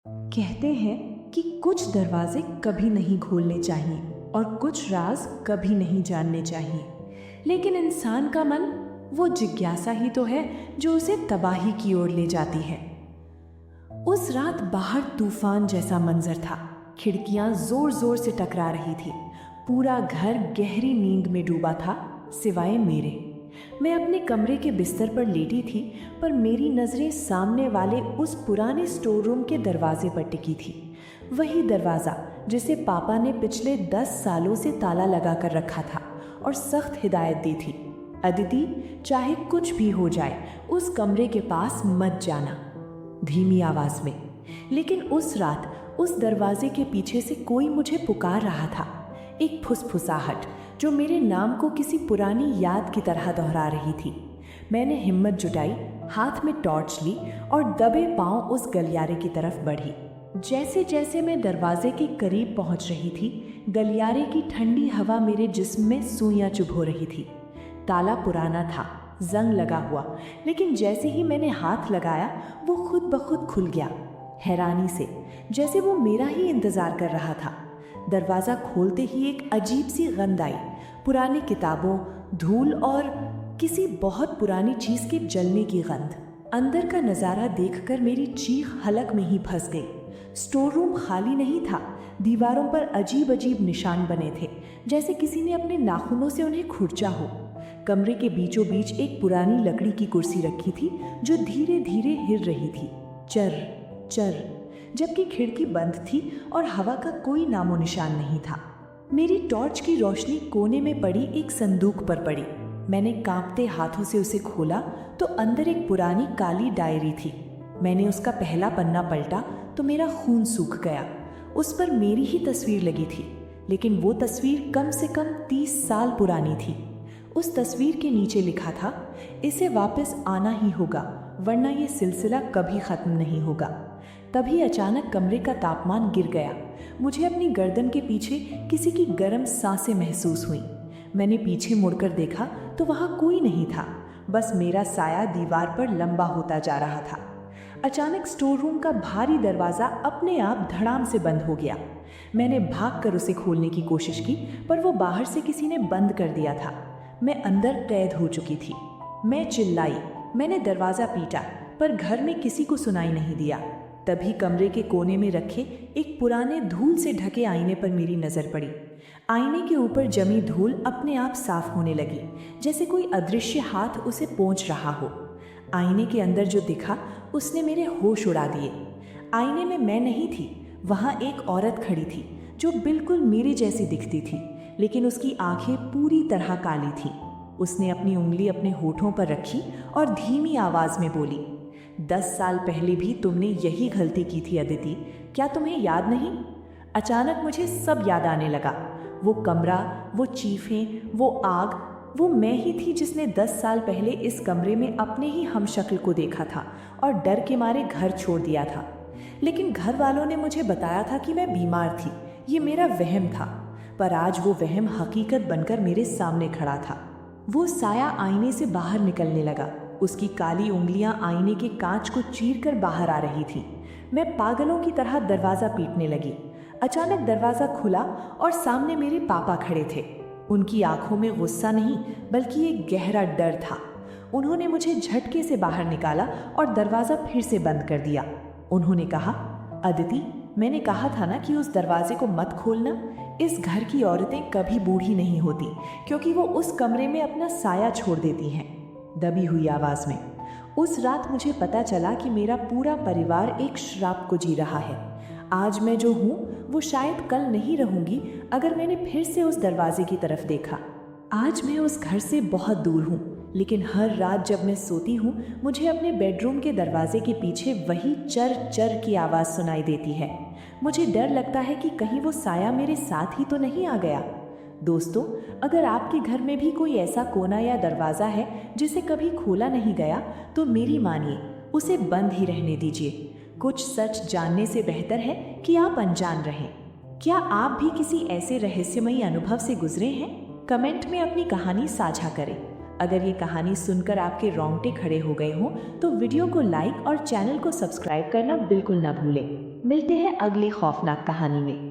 कहते हैं कि कुछ दरवाजे कभी नहीं खोलने चाहिए और कुछ राज कभी नहीं जानने चाहिए, लेकिन इंसान का मन वो जिज्ञासा ही तो है जो उसे तबाही की ओर ले जाती है। उस रात बाहर तूफान जैसा मंजर था। खिड़कियां जोर जोर से टकरा रही थी। पूरा घर गहरी नींद में डूबा था, सिवाय मेरे। मैं अपने कमरे के बिस्तर पर लेटी थी, पर मेरी नजरें सामने वाले उस पुराने स्टोर रूम के दरवाजे पर टिकी थी। वही दरवाज़ा जिसे पापा ने पिछले 10 सालों से ताला लगा कर रखा था और सख्त हिदायत दी थी, अदिति, चाहे कुछ भी हो जाए उस कमरे के पास मत जाना, धीमी आवाज में। लेकिन उस रात उस दरवाजे के पीछे से कोई मुझे पुकार रहा था, एक फुसफुसाहट जो मेरे नाम को किसी पुरानी याद की तरह दोहरा रही थी। मैंने हिम्मत जुटाई, हाथ में टॉर्च ली और दबे पांव उस गलियारे की तरफ बढ़ी। जैसे जैसे मैं दरवाजे के करीब पहुंच रही थी, गलियारे की ठंडी हवा मेरे जिस्म में सुइयां चुभो रही थी। ताला पुराना था, जंग लगा हुआ, लेकिन जैसे ही मैंने हाथ लगाया वो खुद ब खुद खुल गया, हैरानी से, जैसे वो मेरा ही इंतजार कर रहा था। दरवाज़ा खोलते ही एक अजीब सी गंध आई, पुरानी किताबों, धूल और किसी बहुत पुरानी चीज़ के जलने की गंध। अंदर का नज़ारा देखकर मेरी चीख हलक में ही फंस गई। स्टोर रूम खाली नहीं था, दीवारों पर अजीब अजीब निशान बने थे, जैसे किसी ने अपने नाखूनों से उन्हें खुरचा हो। कमरे के बीचों बीच एक पुरानी लकड़ी की कुर्सी रखी थी जो धीरे धीरे हिल रही थी, चर चर, जबकि खिड़की बंद थी और हवा का कोई नामो निशान नहीं था। मेरी टॉर्च की रोशनी कोने में पड़ी एक संदूक पर पड़ी। मैंने कांपते हाथों से उसे खोला तो अंदर एक पुरानी काली डायरी थी। मैंने उसका पहला पन्ना पलटा तो मेरा खून सूख गया। उस पर मेरी ही तस्वीर लगी थी, लेकिन वो तस्वीर कम से कम 30 साल पुरानी थी। उस तस्वीर के नीचे लिखा था, इसे वापस आना ही होगा, वरना ये सिलसिला कभी खत्म नहीं होगा। तभी अचानक कमरे का तापमान गिर गया। मुझे अपनी गर्दन के पीछे किसी की गर्म सांसें महसूस हुई। मैंने पीछे मुड़कर देखा तो वहां कोई नहीं था, बस मेरा साया दीवार पर लंबा होता जा रहा था। अचानक स्टोर रूम का भारी दरवाज़ा अपने आप धड़ाम से बंद हो गया। मैंने भागकर उसे खोलने की कोशिश की, पर वो बाहर से किसी ने बंद कर दिया था। मैं अंदर कैद हो चुकी थी। मैं चिल्लाई, मैंने दरवाज़ा पीटा, पर घर में किसी को सुनाई नहीं दिया। तभी कमरे के कोने में रखे एक पुराने धूल से ढके आईने पर मेरी नज़र पड़ी। आईने के ऊपर जमी धूल अपने आप साफ होने लगी, जैसे कोई अदृश्य हाथ उसे पोंछ रहा हो। आईने के अंदर जो दिखा उसने मेरे होश उड़ा दिए। आईने में मैं नहीं थी, वहाँ एक औरत खड़ी थी जो बिल्कुल मेरी जैसी दिखती थी, लेकिन उसकी आंखें पूरी तरह काली थीं। उसने अपनी उंगली अपने होठों पर रखी और धीमी आवाज़ में बोली, 10 साल पहले भी तुमने यही गलती की थी अदिति, क्या तुम्हें याद नहीं? अचानक मुझे सब याद आने लगा। वो कमरा, वो चीखें, वो आग, वो मैं ही थी जिसने 10 साल पहले इस कमरे में अपने ही हमशक्ल को देखा था और डर के मारे घर छोड़ दिया था। लेकिन घर वालों ने मुझे बताया था कि मैं बीमार थी, ये मेरा वहम था। पर आज वो वहम हकीकत बनकर मेरे सामने खड़ा था। वो साया आईने से बाहर निकलने लगा। उसकी काली उंगलियां आईने के कांच को चीरकर बाहर आ रही थी। मैं पागलों की तरह दरवाज़ा पीटने लगी। अचानक दरवाज़ा खुला और सामने मेरे पापा खड़े थे। उनकी आंखों में गुस्सा नहीं, बल्कि एक गहरा डर था। उन्होंने मुझे झटके से बाहर निकाला और दरवाज़ा फिर से बंद कर दिया। उन्होंने कहा, अदिति, मैंने कहा था ना कि उस दरवाजे को मत खोलना। इस घर की औरतें कभी बूढ़ी नहीं होती, क्योंकि वो उस कमरे में अपना साया छोड़ देती हैं, दबी हुई आवाज़ में। उस रात मुझे पता चला कि मेरा पूरा परिवार एक श्राप को जी रहा है। आज मैं जो हूँ वो शायद कल नहीं रहूँगी अगर मैंने फिर से उस दरवाजे की तरफ देखा। आज मैं उस घर से बहुत दूर हूँ, लेकिन हर रात जब मैं सोती हूँ मुझे अपने बेडरूम के दरवाजे के पीछे वही चर चर की आवाज़ सुनाई देती है। मुझे डर लगता है कि कहीं वो साया मेरे साथ ही तो नहीं आ गया। दोस्तों, अगर आपके घर में भी कोई ऐसा कोना या दरवाज़ा है जिसे कभी खोला नहीं गया, तो मेरी मानिए, उसे बंद ही रहने दीजिए। कुछ सच जानने से बेहतर है कि आप अनजान रहें। क्या आप भी किसी ऐसे रहस्यमयी अनुभव से गुजरे हैं? कमेंट में अपनी कहानी साझा करें। अगर ये कहानी सुनकर आपके रोंगटे खड़े हो गए हों तो वीडियो को लाइक और चैनल को सब्सक्राइब करना बिल्कुल ना भूलें। मिलते हैं अगली खौफनाक कहानी में।